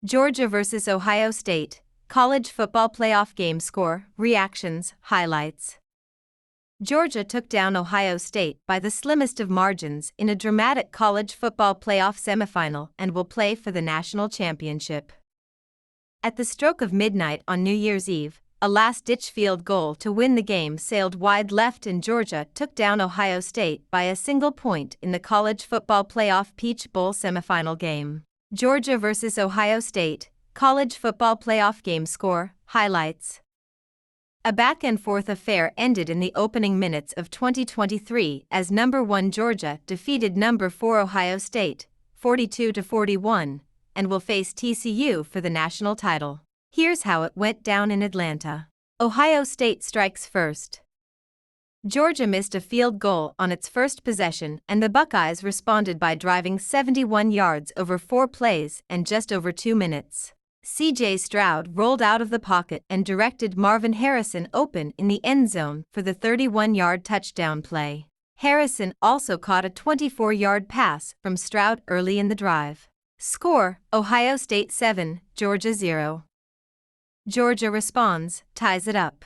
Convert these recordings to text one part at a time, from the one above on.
Georgia vs. Ohio State, College Football Playoff Game Score, Reactions, Highlights. Georgia took down Ohio State by the slimmest of margins in a dramatic college football playoff semifinal and will play for the national championship. At the stroke of midnight on New Year's Eve, a last-ditch field goal to win the game sailed wide left and Georgia took down Ohio State by a single point in the College Football Playoff Peach Bowl semifinal game. Georgia vs. Ohio State, College Football Playoff Game Score, Highlights. A back-and-forth affair ended in the opening minutes of 2023 as number 1 Georgia defeated number 4 Ohio State, 42-41, and will face TCU for the national title. Here's how it went down in Atlanta. Ohio State strikes first. Georgia missed a field goal on its first possession and the Buckeyes responded by driving 71 yards over 4 plays and just over 2 minutes. C.J. Stroud rolled out of the pocket and directed Marvin Harrison open in the end zone for the 31-yard touchdown play. Harrison also caught a 24-yard pass from Stroud early in the drive. Score: Ohio State 7, Georgia 0. Georgia responds, ties it up.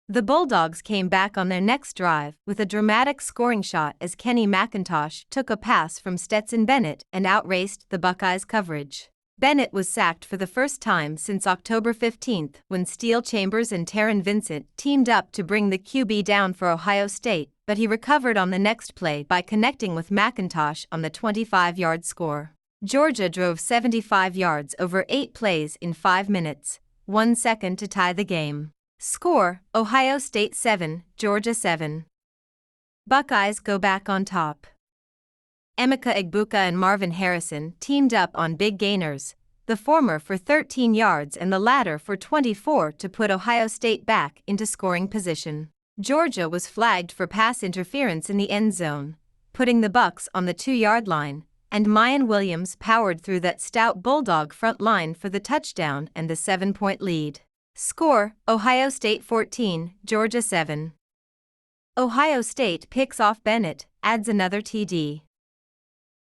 The Bulldogs came back on their next drive with a dramatic scoring shot as Kenny McIntosh took a pass from Stetson Bennett and outraced the Buckeyes' coverage. Bennett was sacked for the first time since October 15 when Steele Chambers and Taron Vincent teamed up to bring the QB down for Ohio State, but he recovered on the next play by connecting with McIntosh on the 25-yard score. Georgia drove 75 yards over 8 plays in 5 minutes, 1 second to tie the game. Score: Ohio State 7, Georgia 7. Buckeyes go back on top. Emeka Egbuka and Marvin Harrison teamed up on big gainers, the former for 13 yards and the latter for 24 to put Ohio State back into scoring position. Georgia was flagged for pass interference in the end zone, putting the Bucs on the 2-yard line, and Mayan Williams powered through that stout Bulldog front line for the touchdown and the 7-point lead. Score: Ohio State 14, Georgia 7. Ohio State picks off Bennett, adds another TD.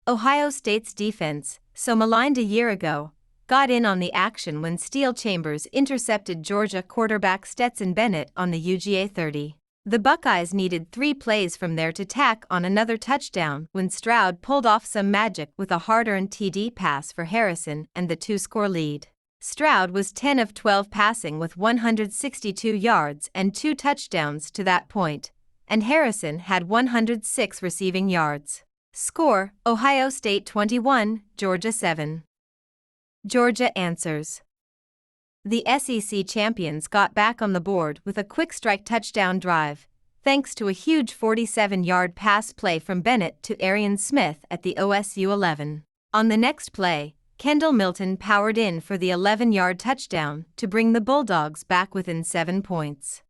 Ohio State's defense, so maligned a year ago, got in on the action when Steele Chambers intercepted Georgia quarterback Stetson Bennett on the UGA 30. The Buckeyes needed 3 plays from there to tack on another touchdown when Stroud pulled off some magic with a hard-earned TD pass for Harrison and the 2-score lead. Stroud was 10 of 12 passing with 162 yards and 2 touchdowns to that point, and Harrison had 106 receiving yards. Score: Ohio State 21, Georgia 7. Georgia answers. The SEC champions got back on the board with a quick strike touchdown drive, thanks to a huge 47-yard pass play from Bennett to Arian Smith at the OSU 11. On the next play, Kendall Milton powered in for the 11-yard touchdown to bring the Bulldogs back within 7 points.